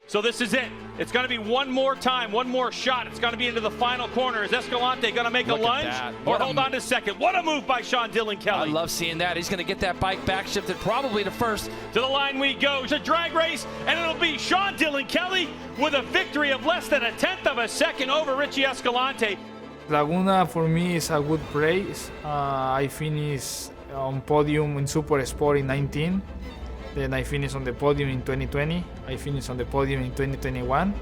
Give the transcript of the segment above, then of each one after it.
So this is it. It's going to be one more time, one more shot. It's going to be into the final corner. Is Escalante going to make a lunge or hold on to second? What a move by Sean Dillon Kelly. I love seeing that. He's going to get that bike back shifted probably to first. To the line we go. It's a drag race, and it'll be Sean Dillon Kelly with a victory of less than a tenth of a second over Richie Escalante. Laguna for me is a good race. I finished on podium in Super Sport in 19. Then I finished on the podium in 2020. I finished on the podium in 2021.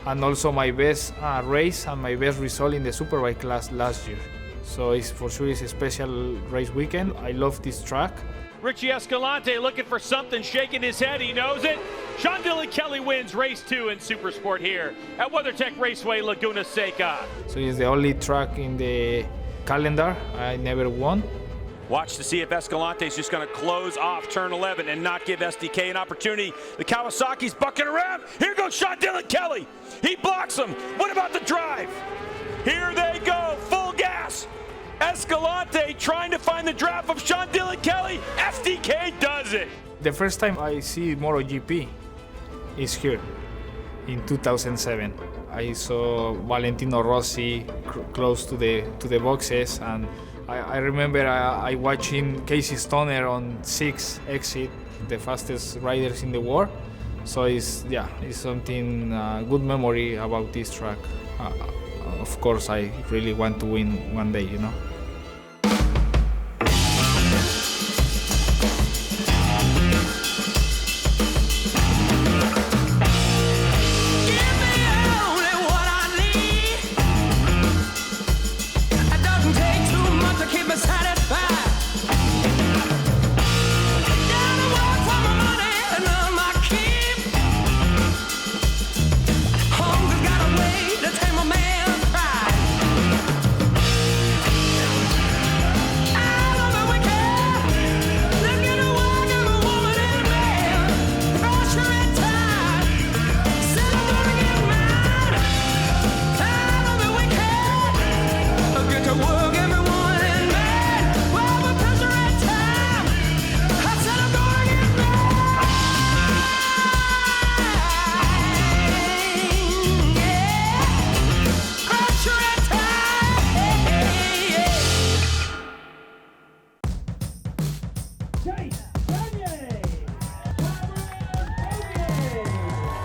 And also my best race and my best result in the Superbike class last year. So it's for sure it's a special race weekend. I love this track. Richie Escalante looking for something, shaking his head. He knows it. Sean Dillon Kelly wins race 2 in Supersport here at WeatherTech Raceway Laguna Seca. So it's the only track in the calendar I never won. Watch to see if Escalante's just going to close off turn 11 and not give SDK an opportunity. The Kawasaki's bucking around. Here goes Sean Dillon Kelly. He blocks him. What about the drive? Here they go, full gas. Escalante trying to find the draft of Sean Dillon Kelly. SDK does it. The first time I see MotoGP is here in 2007. I saw Valentino Rossi close to the boxes, and I remember I watching Casey Stoner on 6 exit, the fastest riders in the world. So it's something good memory about this track. Of course, I really want to win one day, you know.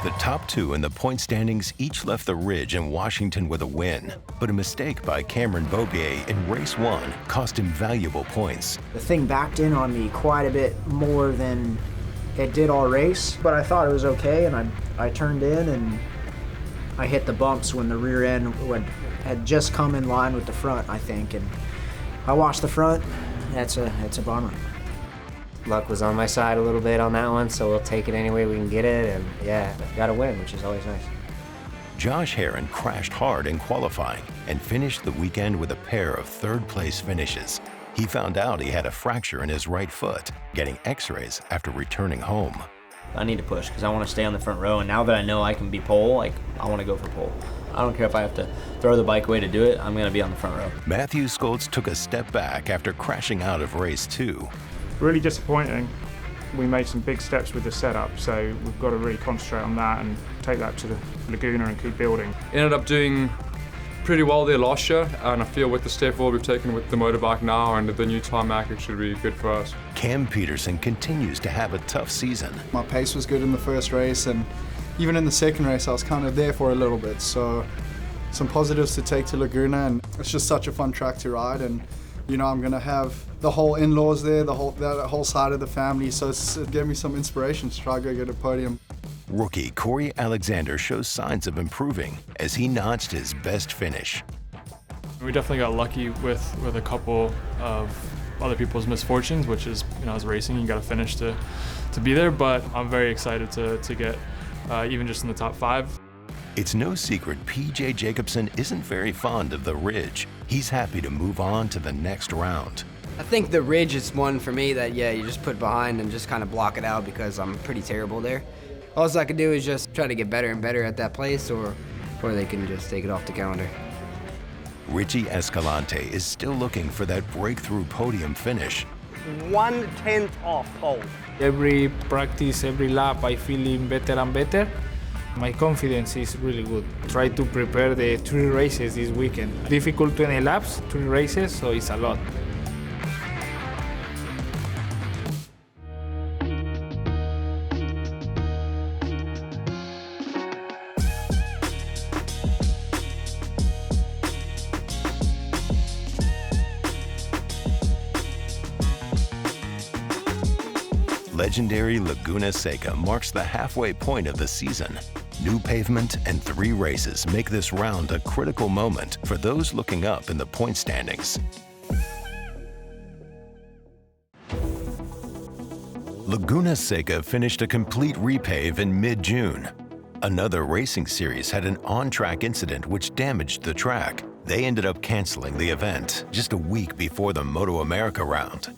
The top two in the point standings each left the Ridge in Washington with a win, but a mistake by Cameron Beaubier in race 1 cost him valuable points. The thing backed in on me quite a bit more than it did all race, but I thought it was okay, and I turned in and I hit the bumps when the rear end had just come in line with the front, I think, and I watched the front. That's a bummer. Luck was on my side a little bit on that one, so we'll take it any way we can get it, and yeah, got a win, which is always nice. Josh Herron crashed hard in qualifying and finished the weekend with a pair of third-place finishes. He found out he had a fracture in his right foot, getting x-rays after returning home. I need to push because I want to stay on the front row, and now that I know I can be pole, I want to go for pole. I don't care if I have to throw the bike away to do it, I'm going to be on the front row. Matthew Skoltz took a step back after crashing out of race 2. Really disappointing. We made some big steps with the setup, so we've got to really concentrate on that and take that to the Laguna and keep building. Ended up doing pretty well there last year, and I feel with the step forward we've taken with the motorbike now and the new tarmac, it should be good for us. Cam Peterson continues to have a tough season. My pace was good in the first race, and even in the second race I was kind of there for a little bit, so some positives to take to Laguna, and it's just such a fun track to ride, and you know, I'm going to have the whole in-laws there, that whole side of the family, so it gave me some inspiration to try to go get a podium. Rookie Corey Alexander shows signs of improving as he notched his best finish. We definitely got lucky with a couple of other people's misfortunes, which is, you know, as racing, you got to finish to be there, but I'm very excited to get even just in the top 5. It's no secret PJ Jacobsen isn't very fond of the Ridge. He's happy to move on to the next round. I think the Ridge is one for me that, yeah, you just put behind and just kind of block it out because I'm pretty terrible there. All I can do is just try to get better and better at that place, or they can just take it off the calendar. Richie Escalante is still looking for that breakthrough podium finish. 1/10 off pole. Every practice, every lap, I feeling better and better. My confidence is really good. Try to prepare the 3 races this weekend. Difficult 20 laps, 3 races, so it's a lot. Legendary Laguna Seca marks the halfway point of the season. New pavement and 3 races make this round a critical moment for those looking up in the point standings. Laguna Seca finished a complete repave in mid-June. Another racing series had an on-track incident which damaged the track. They ended up canceling the event just a week before the MotoAmerica round.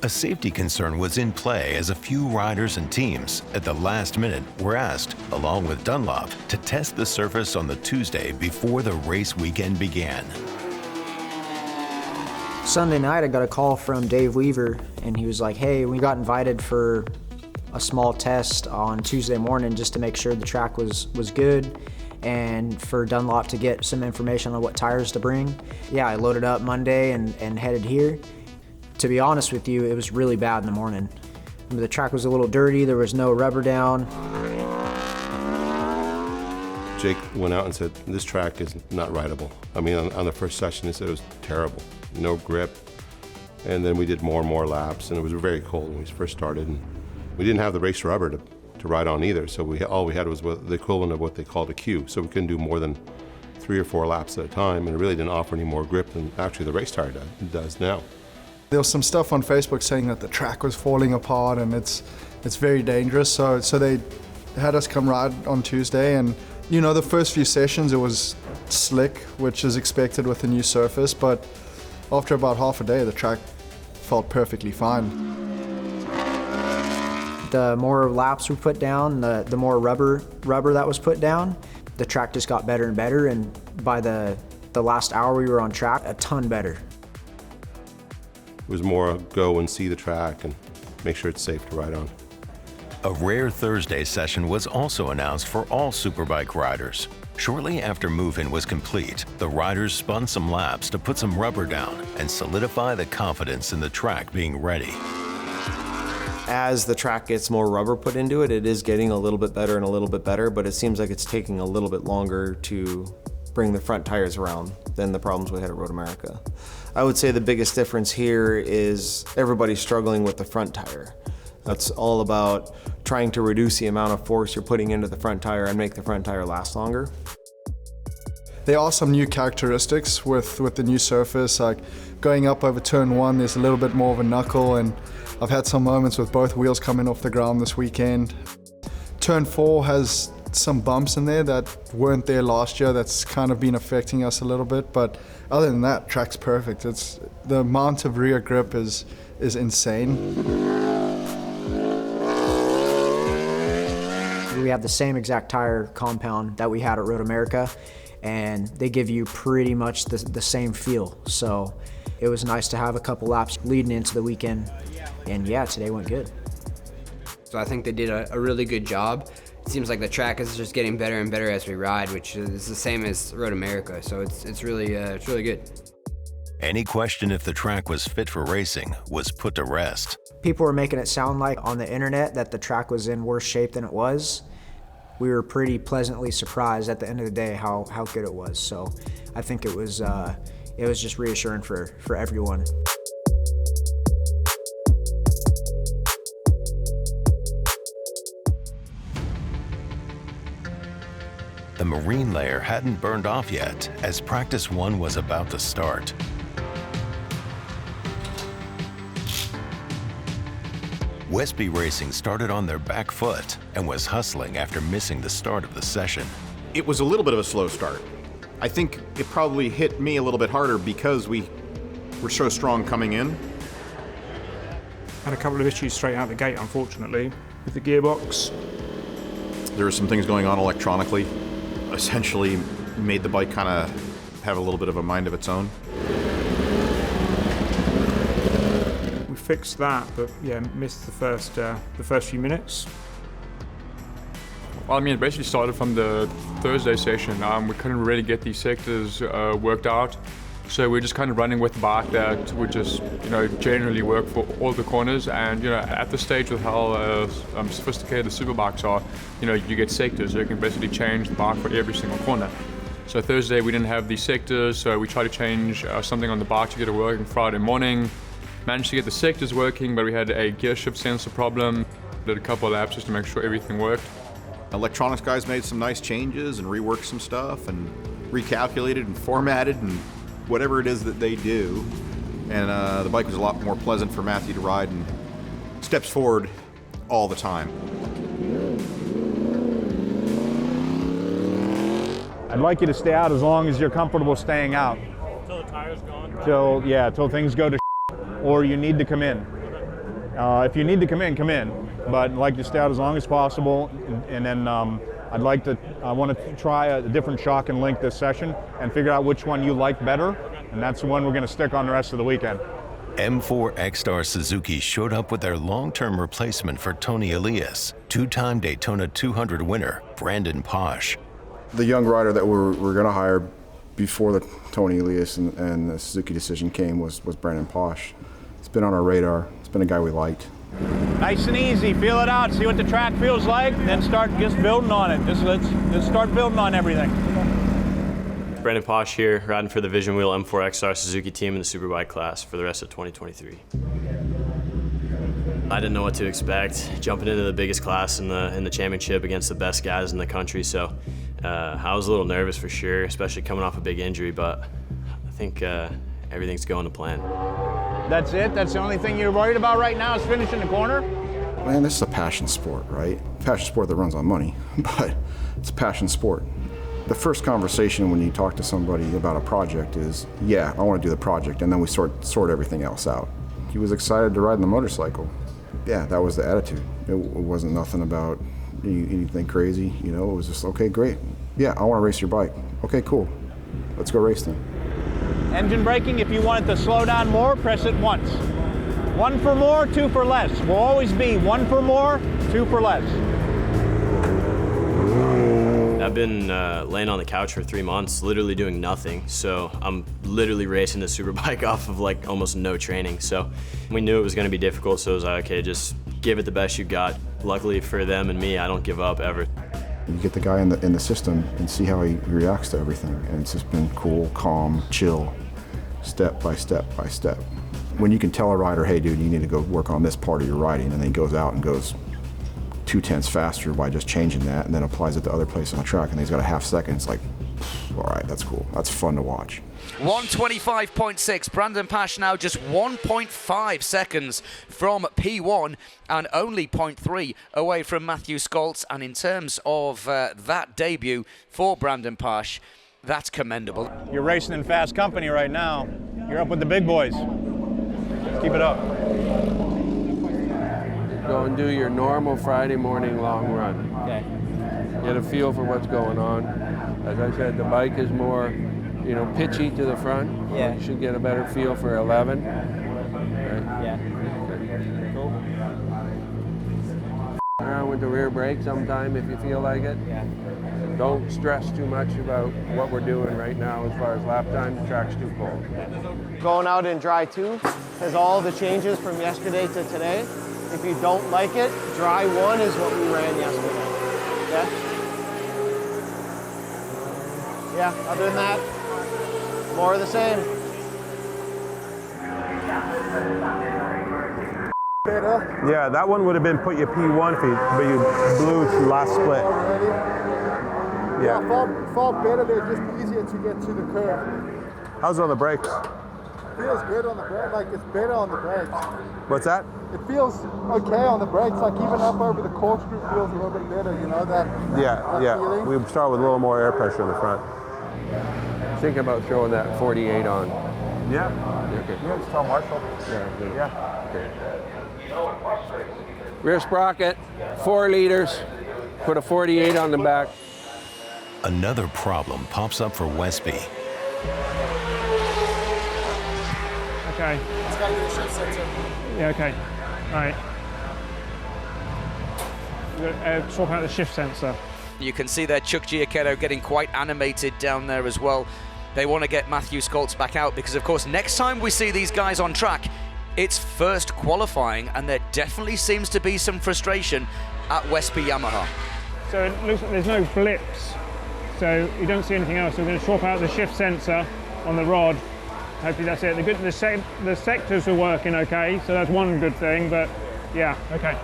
A safety concern was in play as a few riders and teams at the last minute were asked, along with Dunlop, to test the surface on the Tuesday before the race weekend began. Sunday night, I got a call from Dave Weaver, and he was like, hey, we got invited for a small test on Tuesday morning just to make sure the track was good and for Dunlop to get some information on what tires to bring. Yeah, I loaded up Monday and headed here. To be honest with you, it was really bad in the morning. The track was a little dirty, there was no rubber down. Jake went out and said, this track is not rideable. I mean, on the first session, he said it was terrible. No grip. And then we did more and more laps, and it was very cold when we first started. And we didn't have the race rubber to ride on either, so all we had was the equivalent of what they called a Q, so we couldn't do more than 3 or 4 laps at a time, and it really didn't offer any more grip than actually the race tire does now. There was some stuff on Facebook saying that the track was falling apart and it's very dangerous. So they had us come ride on Tuesday, and you know, the first few sessions it was slick, which is expected with a new surface, but after about half a day the track felt perfectly fine. The more laps we put down, the more rubber that was put down, the track just got better and better, and by the last hour we were on track, a ton better. It was more go and see the track and make sure it's safe to ride on. A rare Thursday session was also announced for all Superbike riders. Shortly after move-in was complete, the riders spun some laps to put some rubber down and solidify the confidence in the track being ready. As the track gets more rubber put into it, it is getting a little bit better and a little bit better, but it seems like it's taking a little bit longer to bring the front tires around than the problems we had at WeatherTech. I would say the biggest difference here is everybody's struggling with the front tire. That's all about trying to reduce the amount of force you're putting into the front tire and make the front tire last longer. There are some new characteristics with the new surface, like going up over turn 1, there's a little bit more of a knuckle, and I've had some moments with both wheels coming off the ground this weekend. Turn 4 has some bumps in there that weren't there last year. That's kind of been affecting us a little bit, but other than that, track's perfect. The amount of rear grip is insane. We have the same exact tire compound that we had at WeatherTech, and they give you pretty much the same feel. So it was nice to have a couple laps leading into the weekend, and yeah, today went good. So I think they did a really good job. It seems like the track is just getting better and better as we ride, which is the same as WeatherTech, so it's really good. Any question if the track was fit for racing was put to rest. People were making it sound like on the internet that the track was in worse shape than it was. We were pretty pleasantly surprised at the end of the day how good it was. So I think it was just reassuring for everyone. The marine layer hadn't burned off yet as practice 1 was about to start. Westby Racing started on their back foot and was hustling after missing the start of the session. It was a little bit of a slow start. I think it probably hit me a little bit harder because we were so strong coming in. Had a couple of issues straight out the gate, unfortunately, with the gearbox. There were some things going on electronically. Essentially made the bike kind of have a little bit of a mind of its own. We fixed that, but yeah, missed the first few minutes. Well, I mean, it basically started from the Thursday session. We couldn't really get these sectors worked out. So we're just kind of running with the bike that would just, generally work for all the corners. And, at this stage with how sophisticated the superbikes are, you get sectors. So you can basically change the bike for every single corner. So Thursday we didn't have these sectors, so we tried to change something on the bike to get it working Friday morning. Managed to get the sectors working, but we had a gear shift sensor problem. Did a couple of laps just to make sure everything worked. Electronics guys made some nice changes and reworked some stuff and recalculated and formatted and whatever it is that they do. And the bike was a lot more pleasant for Matthew to ride and steps forward all the time. I'd like you to stay out as long as you're comfortable staying out. Till the tire's gone? Till things go to or you need to come in. If you need to come in. But I'd like to stay out as long as possible, and then I want to try a different shock and link this session and figure out which one you like better, and that's the one we're going to stick on the rest of the weekend. M4 X-Star Suzuki showed up with their long-term replacement for Tony Elias, two-time Daytona 200 winner, Brandon Posh. The young rider that we're going to hire before the Tony Elias and the Suzuki decision came was Brandon Posh. It's been on our radar. It's been a guy we liked. Nice and easy, feel it out, see what the track feels like, then start just building on it. Let's start building on everything. Brandon Posh here, riding for the Vision Wheel M4 X-Star Suzuki team in the Superbike class for the rest of 2023. I didn't know what to expect, jumping into the biggest class in the championship against the best guys in the country, so I was a little nervous for sure, especially coming off a big injury, but I think everything's going to plan. That's it? That's the only thing you're worried about right now is finishing the corner? Man, this is a passion sport, right? Passion sport that runs on money, but it's a passion sport. The first conversation when you talk to somebody about a project is, yeah, I want to do the project, and then we sort everything else out. He was excited to ride in the motorcycle. Yeah, that was the attitude. It wasn't nothing about anything crazy, It was just, okay, great. Yeah, I want to race your bike. Okay, cool. Let's go race then. Engine braking, if you want it to slow down more, press it once. 1 for more, 2 for less. Will always be 1 for more, 2 for less. I've been laying on the couch for 3 months, literally doing nothing. So I'm literally racing the Superbike off of like almost no training. So we knew it was going to be difficult, so it was like, okay, just give it the best you got. Luckily for them and me, I don't give up ever. You get the guy in the system and see how he reacts to everything, and it's just been cool, calm, chill, step by step by step. When you can tell a rider, hey dude, you need to go work on this part of your riding, and then he goes out and goes 0.2 faster by just changing that, and then applies it to other places on the track, and then he's got a half second. It's like, all right, that's cool. That's fun to watch. 1:25.6. Brandon Posh now just 1.5 seconds from P1 and only 0.3 away from Matthew Scholz. And in terms of that debut for Brandon Posh, that's commendable. You're racing in fast company right now. You're up with the big boys. Keep it up. Go and do your normal Friday morning long run. Okay. Get a feel for what's going on. As I said, the bike is more, pitchy to the front. Yeah. You should get a better feel for 11. Right? Yeah. Okay. Cool. Around with the rear brake sometime if you feel like it. Yeah. Don't stress too much about what we're doing right now as far as lap time. The track's too cold. Going out in dry 2 has all the changes from yesterday to today. If you don't like it, dry 1 is what we ran yesterday. Okay? Yeah, other than that, more of the same. Yeah, that one would have been put you P1 feet, but you blew last split. Yeah, felt better there, just easier to get to the curve. How's it on the brakes? Feels good on the brake, like it's better on the brakes. What's that? It feels okay on the brakes, like even up over the corkscrew feels a little bit better, that Yeah. We start with a little more air pressure in the front. Think about throwing that 48 on. Yeah. Okay. Yeah, just tell Marshall. Yeah. Okay. Rear sprocket, 4 liters. Put a 48 on the back. Another problem pops up for Westby. Okay. It's got to get a shift sensor. Yeah, okay. All right. We're going to swap out the shift sensor. You can see there Chuck Giacchetto getting quite animated down there as well. They want to get Matthew Skoltz back out because, of course, next time we see these guys on track, it's first qualifying, and there definitely seems to be some frustration at Westby Yamaha. So it looks like there's no blips, so you don't see anything else. So we're going to swap out the shift sensor on the rod. Hopefully that's it. The sectors are working okay, so that's one good thing, but yeah, okay.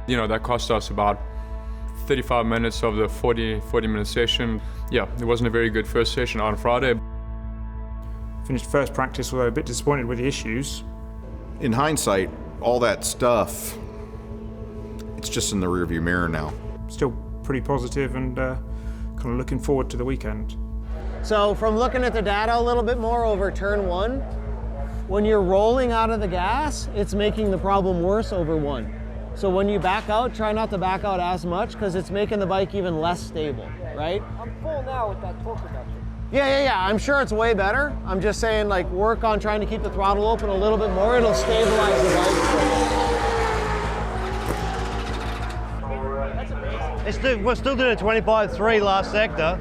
You know, that cost us about 35 minutes of the 40-minute session. Yeah, it wasn't a very good first session on Friday. Finished first practice, although a bit disappointed with the issues. In hindsight, all that stuff, it's just in the rearview mirror now. Still pretty positive and kind of looking forward to the weekend. So from looking at the data a little bit more over turn 1, when you're rolling out of the gas, it's making the problem worse over 1. So when you back out, try not to back out as much because it's making the bike even less stable, right? I'm full now with that torque reduction. Yeah. I'm sure it's way better. I'm just saying, like, work on trying to keep the throttle open a little bit more. It'll stabilize the bike. We're still doing a 25.3 last sector.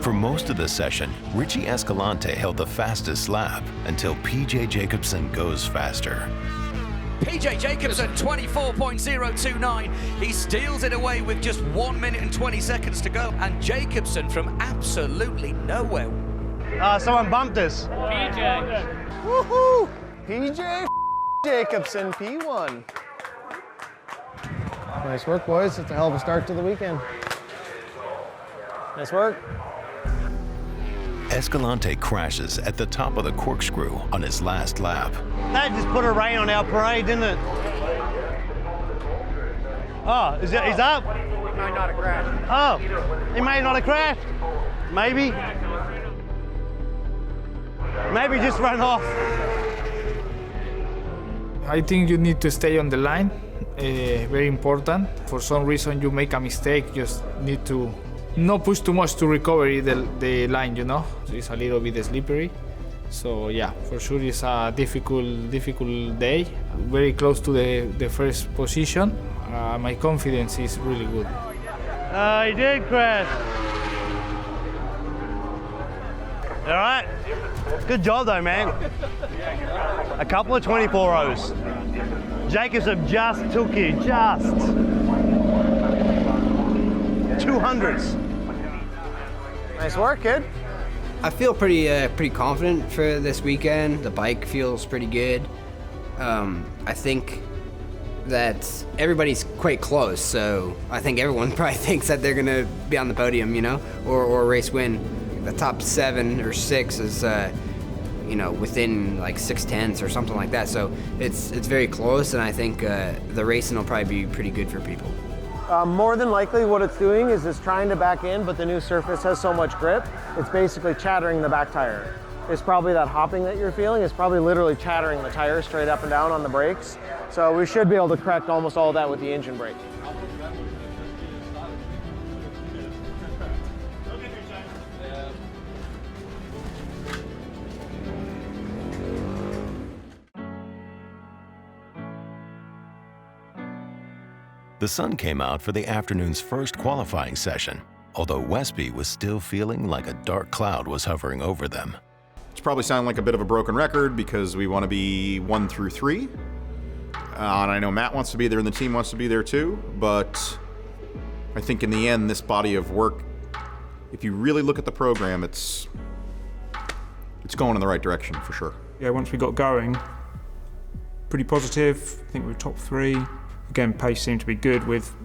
For most of the session, Richie Escalante held the fastest lap until PJ Jacobsen goes faster. PJ Jacobsen, 24.029. He steals it away with just 1 minute and 20 seconds to go. And Jacobsen from absolutely nowhere. Someone bumped us. PJ. Woohoo! PJ Jacobsen, P1. Nice work, boys. It's a hell of a start to the weekend. Nice work. Escalante crashes at the top of the corkscrew on his last lap. That just put a rain on our parade, didn't it? Oh, he's up? He might not have crashed. Oh, he may not have crashed. Maybe. Maybe just run off. I think you need to stay on the line, very important. For some reason you make a mistake, just need to not push too much to recover the line, you know. It's a little bit slippery. So yeah, for sure it's a difficult day. Very close to the first position. My confidence is really good. He did crash. All right. Good job though, man. A couple of 24-0s. Jacobsen just took you, just. 200s. Nice work, kid. I feel pretty confident for this weekend. The bike feels pretty good. I think that everybody's quite close, so I think everyone probably thinks that they're gonna be on the podium, you know, or race win. The top 7 or 6 is, you know, within like 6/10 or something like that. So it's very close, and I think the racing will probably be pretty good for people. More than likely what it's doing is it's trying to back in, but the new surface has so much grip, it's basically chattering the back tire. It's probably that hopping that you're feeling. It's probably literally chattering the tire straight up and down on the brakes. So we should be able to correct almost all of that with the engine brake. The sun came out for the afternoon's first qualifying session, although Westby was still feeling like a dark cloud was hovering over them. It's probably sounding like a bit of a broken record because we want to be 1 through 3. And I know Matt wants to be there and the team wants to be there too, but I think in the end, this body of work, if you really look at the program, it's going in the right direction for sure. Yeah, once we got going, pretty positive. I think we were top 3. Again, pace seemed to be good with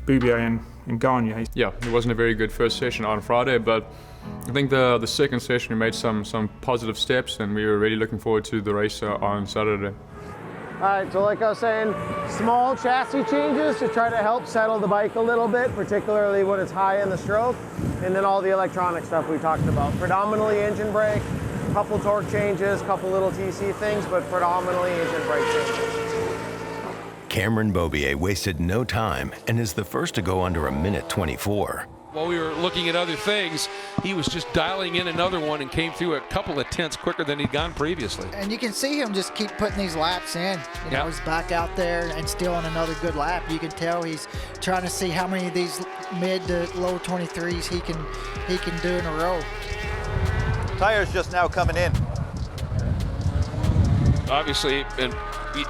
Boubier and Gagne. Yeah, it wasn't a very good first session on Friday, but I think the second session we made some positive steps, and we were really looking forward to the race on Saturday. All right, so like I was saying, small chassis changes to try to help settle the bike a little bit, particularly when it's high in the stroke, and then all the electronic stuff we talked about. Predominantly engine brake, couple torque changes, couple little TC things, but predominantly engine brake changes. Cameron Beaubier wasted no time and is the first to go under a minute 24. While we were looking at other things, he was just dialing in another one and came through a couple of tenths quicker than he'd gone previously. And you can see him just keep putting these laps in. You know, he's back out there and still on another good lap. You can tell he's trying to see how many of these mid to low 23s he can do in a row. Tires just now coming in. Obviously, and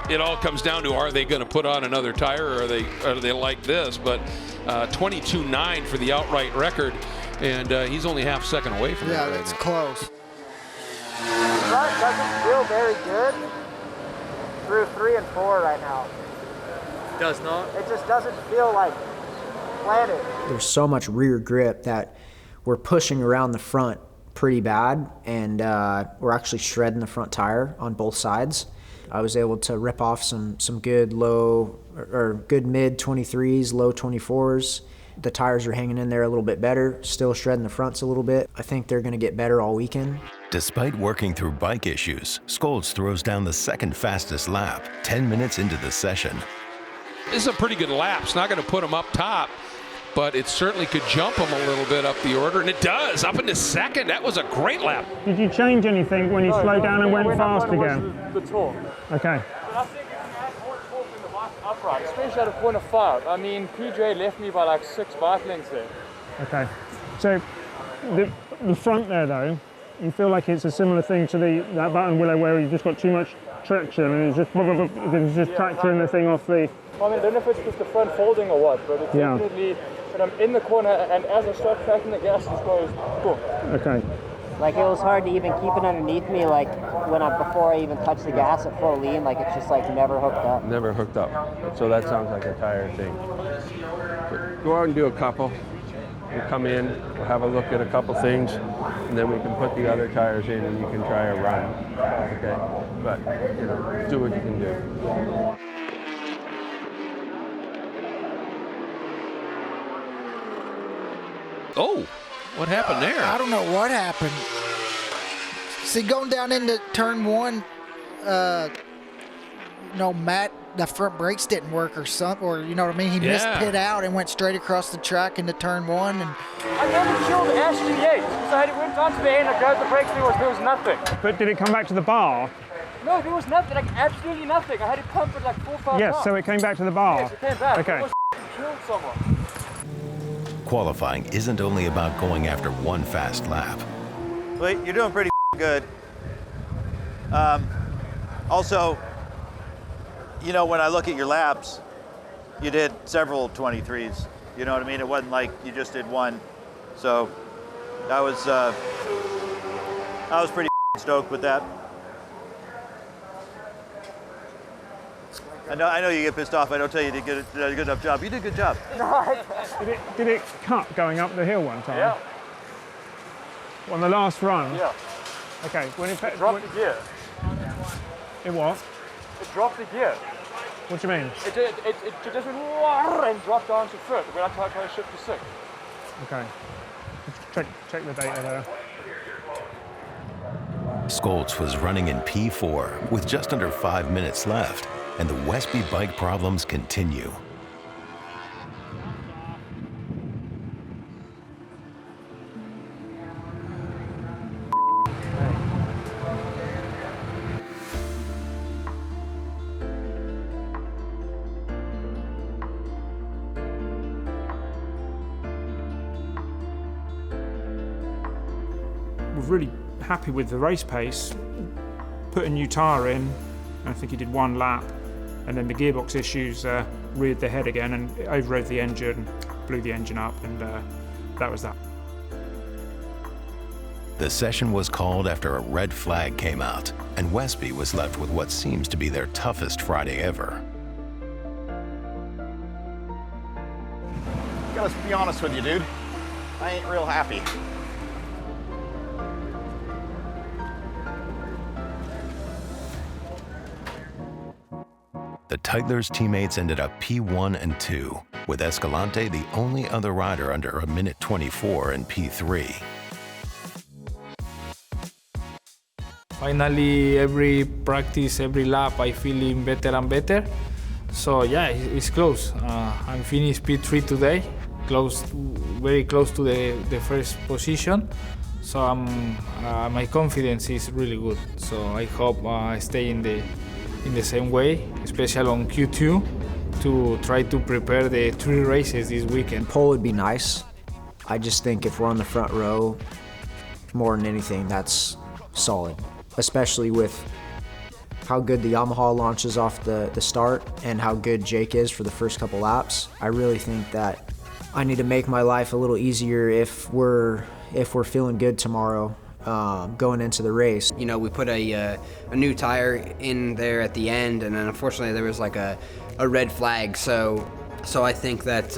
it all comes down to, are they going to put on another tire, or are they like this? But 22.9 for the outright record, and he's only half second away from that. Yeah, that's close. Front doesn't feel very good through 3 and 4 right now. Does not? It just doesn't feel like planted. There's so much rear grip that we're pushing around the front pretty bad, and we're actually shredding the front tire on both sides. I was able to rip off some good good mid 23s, low 24s. The tires are hanging in there a little bit better, still shredding the fronts a little bit. I think they're going to get better all weekend. Despite working through bike issues, Scholes throws down the second fastest lap, 10 minutes into the session. This is a pretty good lap. It's not going to put him up top, but it certainly could jump him a little bit up the order, and it does, up into second. That was a great lap. Did you change anything when you slowed down and went fast again? The torque. Okay. But I think you can add more torque in the bike upright, especially at a corner 5. I mean, PJ left me by like 6 bike lengths there. Okay. So the front there, though, you feel like it's a similar thing to that button willow where you've just got too much traction and it's just tractoring the thing off the... I mean, I don't know if it's just the front folding or what, but it's definitely, when I'm in the corner and as I start cracking the gas, it just goes boom. Okay. Like, it was hard to even keep it underneath me, like before I even touched the gas at full lean, like it's just like never hooked up. Never hooked up. So that sounds like a tire thing. But go out and do a couple. We'll come in, we'll have a look at a couple things, and then we can put the other tires in and you can try a run. Okay? But, you know, do what you can do. Oh, what happened there? I don't know what happened. See, going down into turn 1, Matt, the front brakes didn't work or something, or you know what I mean? He missed pit out and went straight across the track into turn 1. And I never killed the SG8, so I went down to the end, I grabbed the brakes, there was nothing. But did it come back to the bar? No, there was nothing, like absolutely nothing. I had to pump it like 4 or 5 times. Yes, so it came back to the bar. Yes, it came back. Okay. It was killed someone. Qualifying isn't only about going after one fast lap. Well, you're doing pretty good. Also, you know, when I look at your laps, you did several 23s. You know what I mean? It wasn't like you just did one. So I was pretty stoked with that. I know you get pissed off. I don't tell you to get a good enough job. You did a good job. Did it cut going up the hill one time? Yeah. On the last run? Yeah. Okay. When it dropped the gear. It what? It dropped the gear. What do you mean? It just went and dropped down to 5th when I tried to shift to 6th. Okay. Check the data there. Scholes was running in P4 with just under 5 minutes left, and the Westby bike problems continue. We're really happy with the race pace. Put a new tyre in, I think he did 1 lap, and then the gearbox issues reared their head again and it overrode the engine, blew the engine up, and that was that. The session was called after a red flag came out, and Westby was left with what seems to be their toughest Friday ever. Gotta be honest with you, dude. I ain't real happy. The Tytlers teammates ended up P1 and 2, with Escalante the only other rider under a minute 24 in P3. Finally, every practice, every lap, I feeling better and better. So yeah, it's close. I'm finished P3 today, very close to the first position. So my confidence is really good. So I hope I stay in the same way, especially on Q2, to try to prepare the 3 races this weekend. Pole would be nice. I just think if we're on the front row, more than anything, that's solid, especially with how good the Yamaha launches off the start and how good Jake is for the first couple laps. I really think that I need to make my life a little easier if we're feeling good tomorrow going into the race. You know, we put a new tire in there at the end, and then unfortunately there was like a red flag. So I think that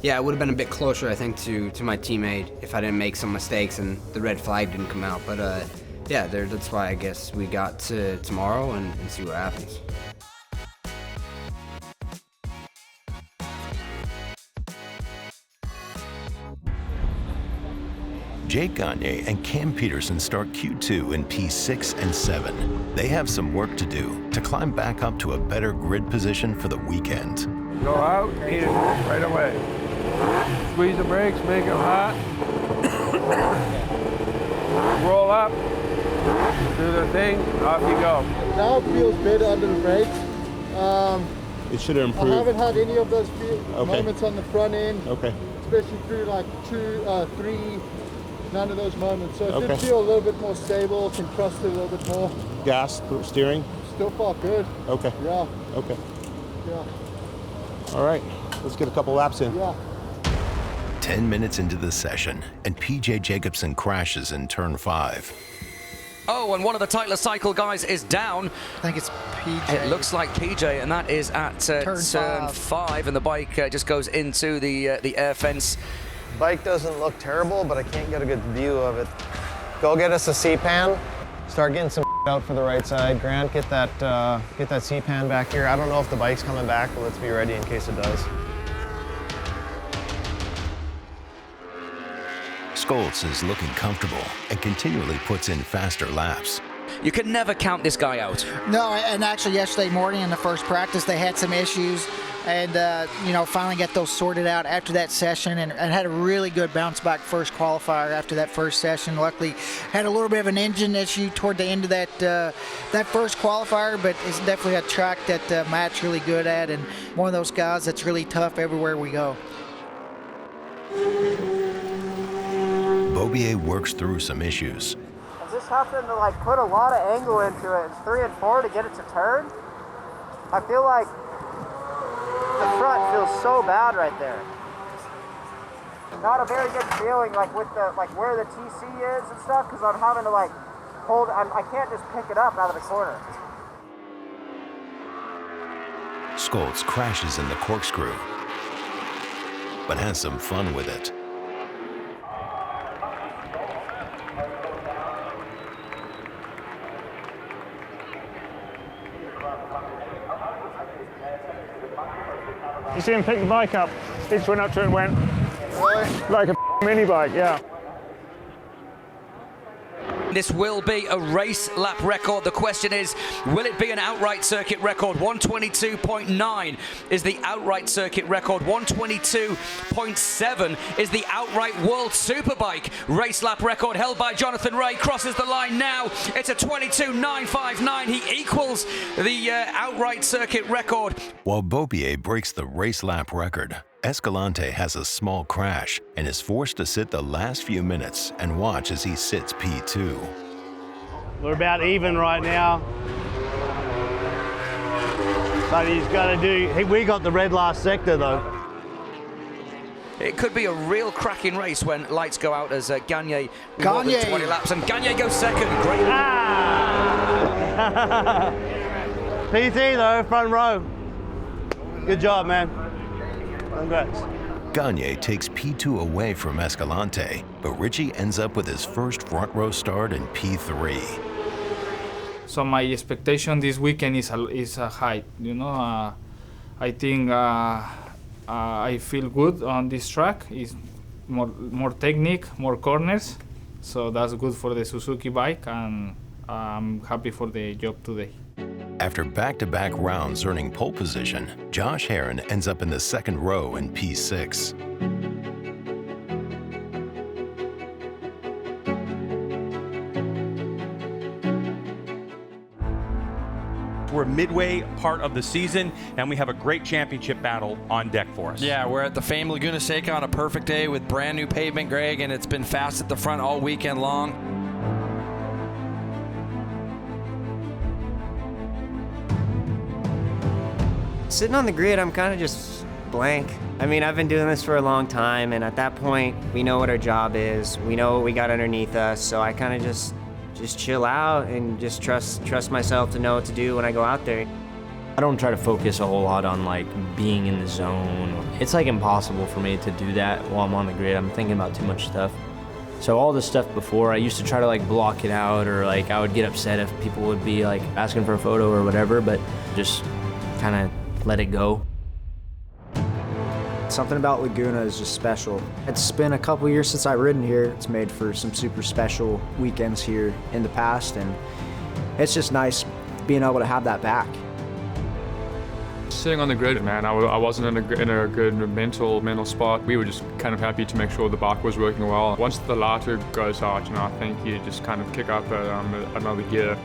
yeah, it would have been a bit closer, I think, to my teammate if I didn't make some mistakes and the red flag didn't come out. But yeah, that's why I guess we got to tomorrow and see what happens. Jake Gagne and Cam Peterson start Q2 in P6 and 7. They have some work to do to climb back up to a better grid position for the weekend. Go out, eat it right away. Squeeze the brakes, make them hot. Roll up, do the thing, off you go. Now it feels better under the brakes. It should have improved. I haven't had any of those moments on the front end. Okay. Especially through like 2, 3, none of those moments. So it Okay. did feel a little bit more stable, can trust it a little bit more. Gas, steering? Still felt good. Okay. Yeah. Okay. Yeah. All right, let's get a couple laps in. Yeah. 10 minutes into the session, and PJ Jacobsen crashes in turn 5. Oh, and one of the Titler Cycle guys is down. I think it's PJ. It looks like PJ, and that is at turn 5, and the bike just goes into the air fence. Bike doesn't look terrible, but I can't get a good view of it. Go get us a C-pan. Start getting some out for the right side. Grant, get that C-pan back here. I don't know if the bike's coming back, but let's be ready in case it does. Scholz is looking comfortable and continually puts in faster laps. You can never count this guy out. No, and actually yesterday morning in the first practice, they had some issues and, you know, finally got those sorted out after that session and had a really good bounce back first qualifier after that first session. Luckily, had a little bit of an engine issue toward the end of that first qualifier, but it's definitely a track that Matt's really good at and one of those guys that's really tough everywhere we go. Beaubier works throw some issues. I'm just having to like put a lot of angle into it. It's 3 and 4 to get it to turn. I feel like the front feels so bad right there. Not a very good feeling like with the where the TC is and stuff because I'm having to like hold. I can't just pick it up out of the corner. Scholz crashes in the Corkscrew, but has some fun with it. You see him pick the bike up. He just went up to it and went. Like a mini bike, yeah. This will be a race lap record. The question is, will it be an outright circuit record? 122.9 is the outright circuit record. 122.7 is the outright World Superbike race lap record held by Jonathan Rea. Crosses the line now. It's a 22.959. He equals the outright circuit record. While Beaubier breaks the race lap record, Escalante has a small crash and is forced to sit the last few minutes and watch as he sits P2. We're about even right now. But he's got to do, we got the red last sector though. It could be a real cracking race when lights go out as Gagne with more than 20 laps, and Gagne goes second. Great. PT though, front row. Good job, man. Congrats. Gagne takes P2 away from Escalante, but Richie ends up with his first front row start in P3. So my expectation this weekend is a high. You know, I think I feel good on this track. It's more technique, more corners, so that's good for the Suzuki bike, and I'm happy for the job today. After back-to-back rounds earning pole position, Josh Herron ends up in the second row in P6. we're midway part of the season, and we have a great championship battle on deck for us. Yeah, we're at the famed Laguna Seca on a perfect day with brand new pavement, Greg, and it's been fast at the front all weekend long. Sitting on the grid, I'm kind of just blank. I mean, I've been doing this for a long time, and at that point, we know what our job is. We know what we got underneath us, so I kind of just chill out and just trust myself to know what to do when I go out there. I don't try to focus a whole lot on like being in the zone. It's like impossible for me to do that while I'm on the grid. I'm thinking about too much stuff. So all the stuff before, I used to try to like block it out, or like I would get upset if people would be like asking for a photo or whatever, but just kind of let it go. Something about Laguna is just special. It's been a couple years since I've ridden here. It's made for some super special weekends here in the past, and it's just nice being able to have that back. Sitting on the grid, man, I wasn't in a good mental spot. We were just kind of happy to make sure the bike was working well. Once the lighter goes out, I think you just kind of kick up another gear.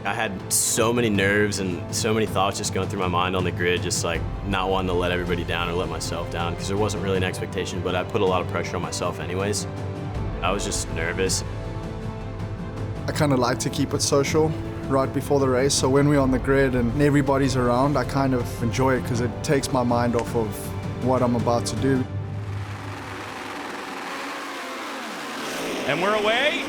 I had so many nerves and so many thoughts just going through my mind on the grid, just like not wanting to let everybody down or let myself down, because there wasn't really an expectation, but I put a lot of pressure on myself anyways. I was just nervous. I kind of like to keep it social right before the race, so when we're on the grid and everybody's around, I kind of enjoy it because it takes my mind off of what I'm about to do. And we're away.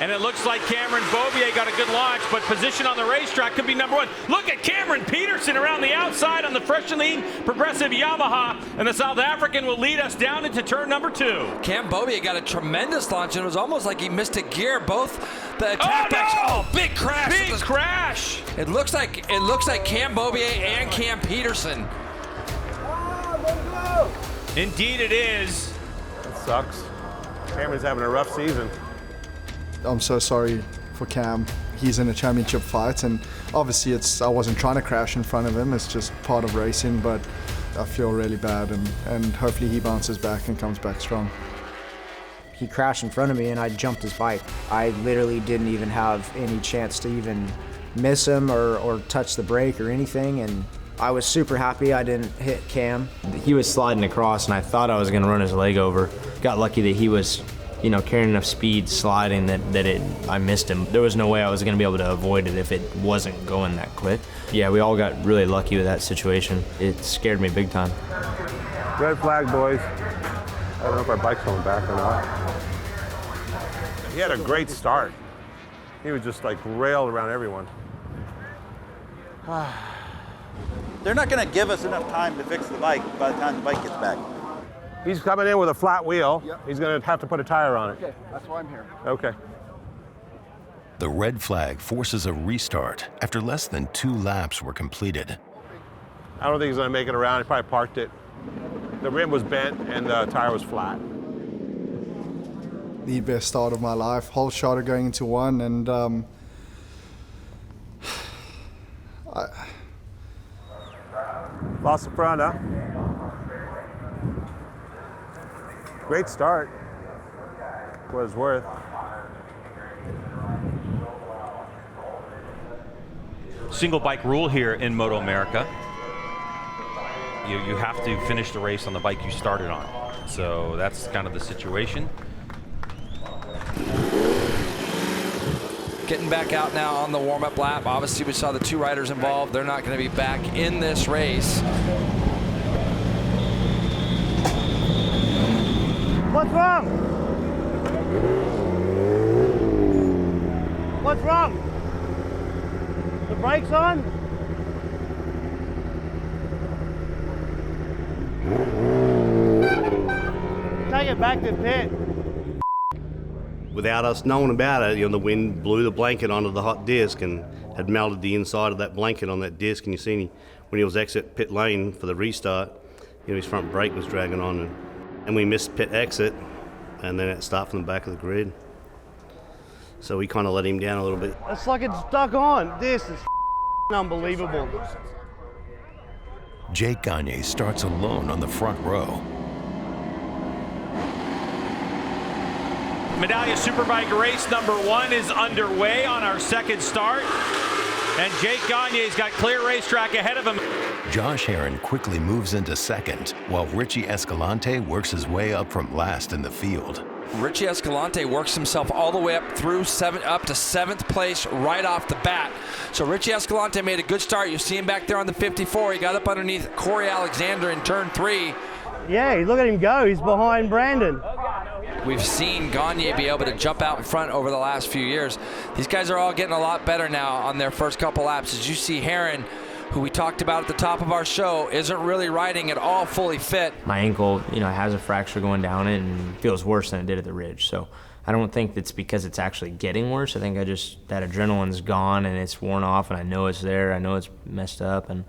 And it looks like Cameron Beaubier got a good launch, but position on the racetrack could be number one. Look at Cameron Peterson around the outside on the fresh and lean progressive Yamaha, and the South African will lead us down into turn number 2. Cam Beaubier got a tremendous launch, and it was almost like he missed a gear. Both the attack backs. Oh, big crash! Big crash! It looks like Cam Beaubier and Cam Peterson. Indeed, it is. That sucks. Cameron's having a rough season. I'm so sorry for Cam. He's in a championship fight, and obviously I wasn't trying to crash in front of him. It's just part of racing, but I feel really bad, and hopefully he bounces back and comes back strong. He crashed in front of me and I jumped his bike. I literally didn't even have any chance to even miss him or touch the brake or anything, and I was super happy I didn't hit Cam. He was sliding across and I thought I was gonna run his leg over. Got lucky that he was carrying enough speed sliding that I missed him. There was no way I was gonna be able to avoid it if it wasn't going that quick. Yeah, we all got really lucky with that situation. It scared me big time. Red flag, boys. I don't know if our bike's going back or not. He had a great start. He was just like railed around everyone. They're not going to give us enough time to fix the bike by the time the bike gets back. He's coming in with a flat wheel. Yep. He's going to have to put a tire on it. Okay, that's why I'm here. Okay. The red flag forces a restart after less than 2 laps were completed. I don't think he's going to make it around. He probably parked it. The rim was bent and the tire was flat. The best start of my life. Whole shot going into one, and Lost the front, huh? Great start. What it's worth. Single bike rule here in MotoAmerica. You have to finish the race on the bike you started on. So that's kind of the situation. Getting back out now on the warm-up lap. Obviously, we saw the 2 riders involved. They're not going to be back in this race. What's wrong? What's wrong? The brakes on? Take it back to the pit. Without us knowing about it, the wind blew the blanket onto the hot disc and had melted the inside of that blanket on that disc. And you see, when he was exit pit lane for the restart, his front brake was dragging on, and we missed pit exit, and then it started from the back of the grid. So we kind of let him down a little bit. It's like it's stuck on. This is unbelievable. Jake Gagne starts alone on the front row. Medallia Superbike race number 1 is underway on our second start. And Jake Gagne's got clear racetrack ahead of him. Josh Herron quickly moves into second, while Richie Escalante works his way up from last in the field. Richie Escalante works himself all the way up through up to 7th place right off the bat. So Richie Escalante made a good start. You see him back there on the 54. He got up underneath Corey Alexander in turn 3. Yeah, look at him go. He's behind Brandon. We've seen Gagne be able to jump out in front over the last few years. These guys are all getting a lot better now on their first couple laps. As you see Herron, who we talked about at the top of our show, isn't really riding at all fully fit. My ankle, has a fracture going down it and feels worse than it did at the ridge. So I don't think it's because it's actually getting worse. I think that adrenaline's gone and it's worn off, and I know it's there. I know it's messed up, and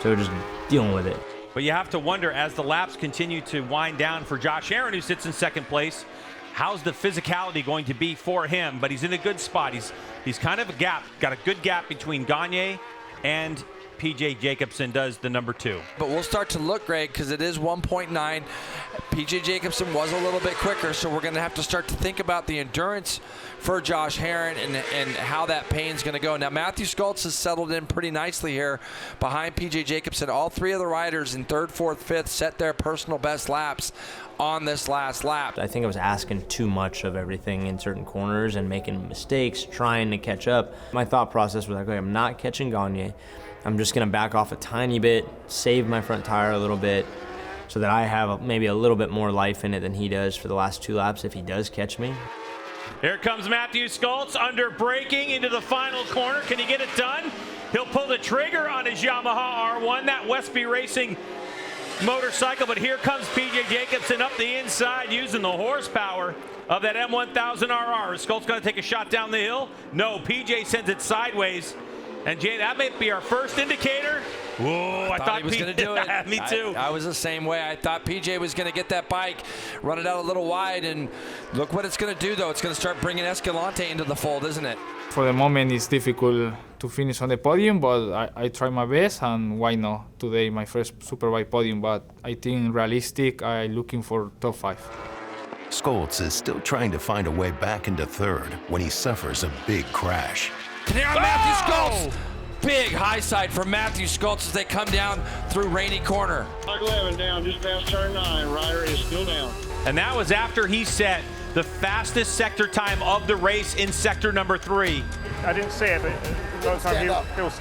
so we're just dealing with it. But you have to wonder, as the laps continue to wind down for Josh Herron, who sits in second place, how's the physicality going to be for him? But he's in a good spot. He's kind of got a good gap between Gagne and PJ Jacobsen does the number 2. But we'll start to look, Greg, because it is 1.9. PJ Jacobsen was a little bit quicker, so we're going to have to start to think about the endurance for Josh Herron and how that pain's going to go. Now, Matthew Skultz has settled in pretty nicely here behind PJ Jacobsen. All 3 of the riders in 3rd, 4th, 5th set their personal best laps on this last lap. I think I was asking too much of everything in certain corners and making mistakes, trying to catch up. My thought process was like, okay, I'm not catching Gagne. I'm just going to back off a tiny bit, save my front tire a little bit, so that I have maybe a little bit more life in it than he does for the last 2 laps if he does catch me. Here comes Matthew Skultz under braking into the final corner. Can he get it done? He'll pull the trigger on his Yamaha R1, that Westby Racing motorcycle, but here comes PJ Jacobsen up the inside using the horsepower of that M1000RR. Is Skultz going to take a shot down the hill? No, PJ sends it sideways. And Jay, that may be our first indicator. Whoa, I thought he was going to do it. Me too. I was the same way. I thought PJ was going to get that bike, run it out a little wide, and look what it's going to do, though. It's going to start bringing Escalante into the fold, isn't it? For the moment, it's difficult to finish on the podium, but I try my best, and why not? Today, my first Superbike podium, but I think realistic, I'm looking for top 5. Skultz is still trying to find a way back into 3rd when he suffers a big crash. Matthew Skultz. Big high side for Matthew Skultz as they come down through Rainy Corner. 11 down, just past turn 9. Ryder is still down. And that was after he set the fastest sector time of the race in sector number 3. I didn't see it, but a lot of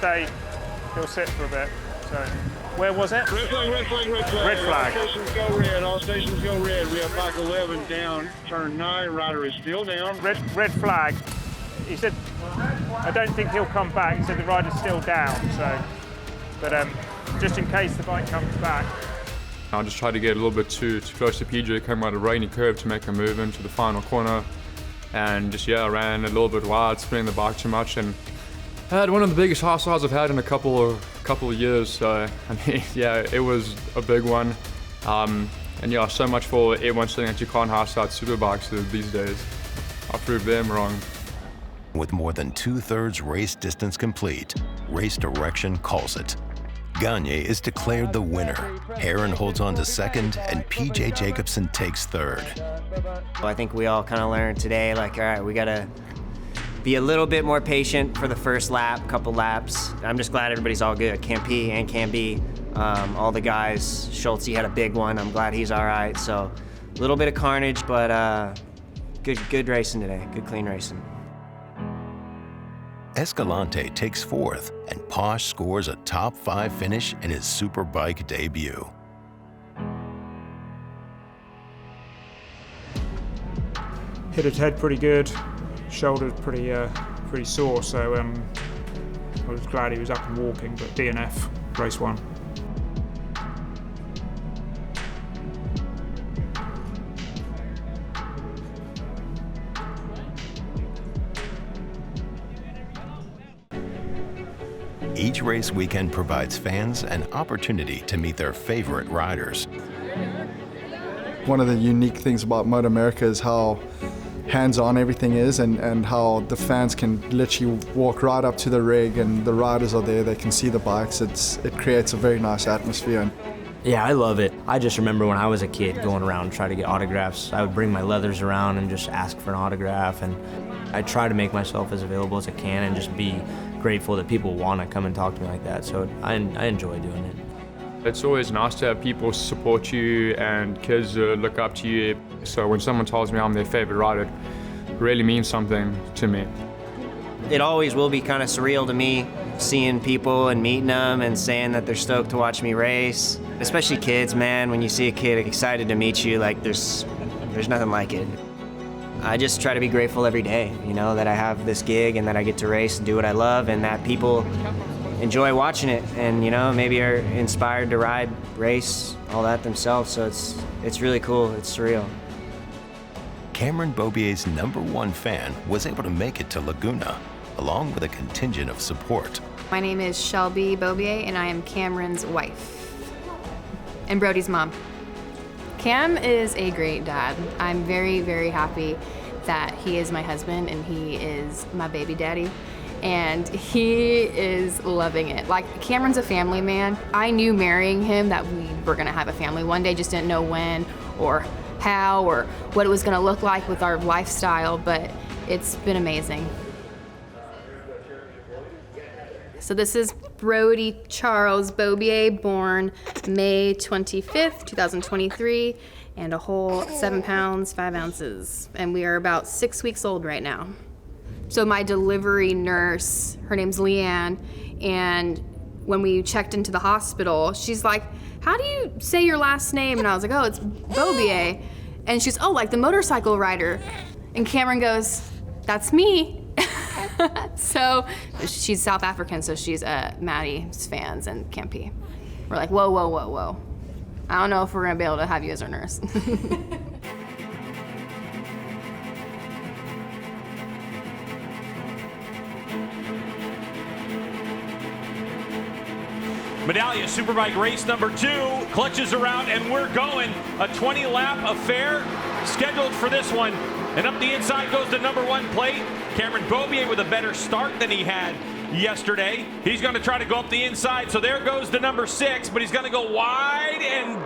times he'll sit for a bit. So, where was it? Red flag, red flag, red flag. Red flag. All stations go red, all stations go red. We have bike 11 down, turn 9. Ryder is still down. Red flag. He said, I don't think he'll come back. He said the rider's still down, so. But just in case the bike comes back. I just tried to get a little bit too close to PJ, came out a rainy curve to make a move into the final corner. And just, ran a little bit wild, spinning the bike too much. And I had one of the biggest high sides I've had in a couple of years. So, it was a big one. And so much for everyone saying that you can't high side superbikes these days. I proved them wrong. With more than 2/3 race distance complete, race direction calls it. Gagne is declared the winner. Herron holds on to 2nd, and PJ Jacobsen takes 3rd. I think we all kind of learned today, like, all right, we got to be a little bit more patient for the first lap, couple laps. I'm just glad everybody's all good. Campy and Canby, all the guys. Schultz, he had a big one. I'm glad he's all right. So a little bit of carnage, but good racing today. Good, clean racing. Escalante takes 4th, and Posh scores a top 5 finish in his Superbike debut. Hit his head pretty good, shoulders pretty sore, so I was glad he was up and walking, but DNF, race 1. Each race weekend provides fans an opportunity to meet their favorite riders. One of the unique things about MotoAmerica is how hands-on everything is, and how the fans can literally walk right up to the rig and the riders are there, they can see the bikes. It creates a very nice atmosphere. Yeah, I love it. I just remember when I was a kid going around trying to get autographs. I would bring my leathers around and just ask for an autograph, and I try to make myself as available as I can and just be grateful that people want to come and talk to me like that. So I enjoy doing it. It's always nice to have people support you and kids look up to you. So when someone tells me I'm their favorite rider, it really means something to me. It always will be kind of surreal to me seeing people and meeting them and saying that they're stoked to watch me race. Especially kids, man, when you see a kid excited to meet you, like there's nothing like it. I just try to be grateful every day, you know, that I have this gig and that I get to race and do what I love and that people enjoy watching it and, you know, maybe are inspired to ride, race, all that themselves. So it's really cool. It's surreal. Cameron Beaubier's #1 fan was able to make it to Laguna, along with a contingent of support. My name is Shelby Beaubier, and I am Cameron's wife and Brody's mom. Cam is a great dad. I'm very, very happy that he is my husband and he is my baby daddy. And he is loving it. Like, Cameron's a family man. I knew marrying him that we were gonna have a family one day, just didn't know when or how or what it was gonna look like with our lifestyle, but it's been amazing. So this is Brody Charles Beaubier, born May 25th, 2023, and a whole 7 pounds, 5 ounces. And we are about 6 weeks old right now. So my delivery nurse, her name's Leanne, and when we checked into the hospital, she's like, how do you say your last name? And I was like, oh, it's Beaubier. And she's, oh, like the motorcycle rider. And Cameron goes, that's me. So she's South African, so she's Maddie's fans and Campy. We're like, whoa, whoa, whoa, whoa. I don't know if we're gonna be able to have you as our nurse. Medallia Superbike race number 2, clutches around, and we're going. A 20-lap affair scheduled for this one. And up the inside goes the #1 plate. Cameron Beaubier with a better start than he had yesterday. He's going to try to go up the inside, so there goes the #6, but he's going to go wide, and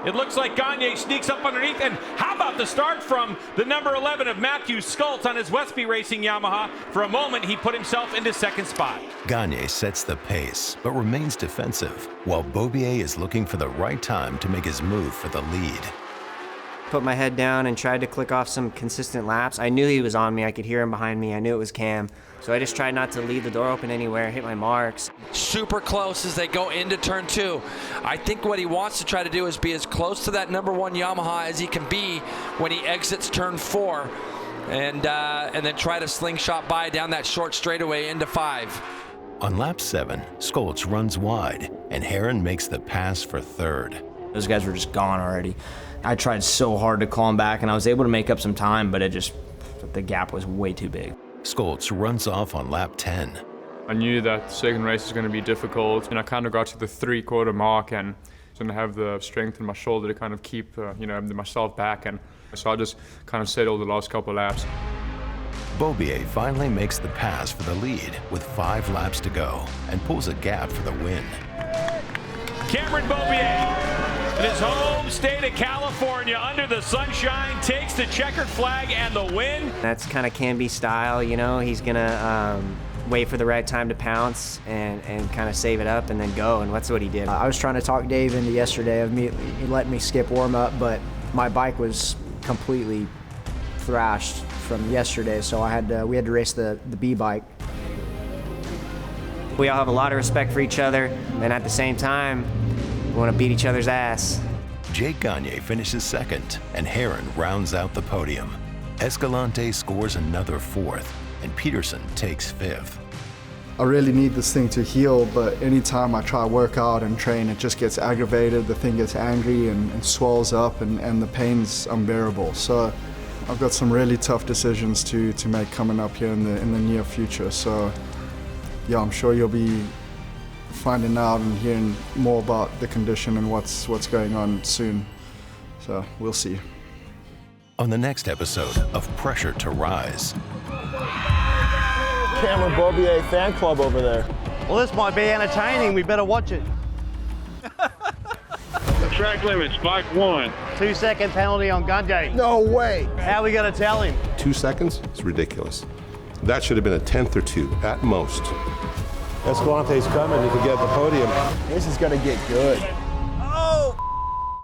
it looks like Gagne sneaks up underneath. And how about the start from the #11 of Matthew Skultz on his Westby Racing Yamaha? For a moment, he put himself into second spot. Gagne sets the pace, but remains defensive, while Beaubier is looking for the right time to make his move for the lead. Put my head down and tried to click off some consistent laps. I knew he was on me. I could hear him behind me. I knew it was Cam. So I just tried not to leave the door open anywhere, hit my marks. Super close as they go into turn 2. I think what he wants to try to do is be as close to that #1 Yamaha as he can be when he exits turn 4, and then try to slingshot by down that short straightaway into 5. On lap 7, Skoltz runs wide, and Heron makes the pass for third. Those guys were just gone already. I tried so hard to call him back, and I was able to make up some time, but the gap was way too big. Skoltz runs off on lap 10. I knew that the second race was going to be difficult, and I kind of got to the 3/4 mark and didn't have the strength in my shoulder to kind of keep myself back, and so I just kind of settled the last couple of laps. Beaubier finally makes the pass for the lead with 5 laps to go and pulls a gap for the win. Cameron Beaubier, in his home state of California, under the sunshine, takes the checkered flag and the win. That's kind of Canby style, you know. He's gonna wait for the right time to pounce and kind of save it up and then go, and that's what he did. I was trying to talk Dave into yesterday of me letting me skip warm-up, but my bike was completely thrashed from yesterday, so we had to race the B bike. We all have a lot of respect for each other, and at the same time, we want to beat each other's ass. Jake Gagne finishes second, and Heron rounds out the podium. Escalante scores another 4th, and Peterson takes 5th. I really need this thing to heal, but anytime I try to work out and train, it just gets aggravated, the thing gets angry and swells up, and the pain's unbearable. So I've got some really tough decisions to make coming up here in the near future. So yeah, I'm sure you'll be finding out and hearing more about the condition and what's going on soon. So we'll see. On the next episode of Pressure to Rise. Cameron Beaubier fan club over there. Well, this might be entertaining. We better watch it. The track limits, bike 1. 2-second penalty on Gagne. No way. How are we going to tell him? 2 seconds? It's ridiculous. That should have been a 10th or 2 at most. Escalante's coming. He can get the podium. This is going to get good.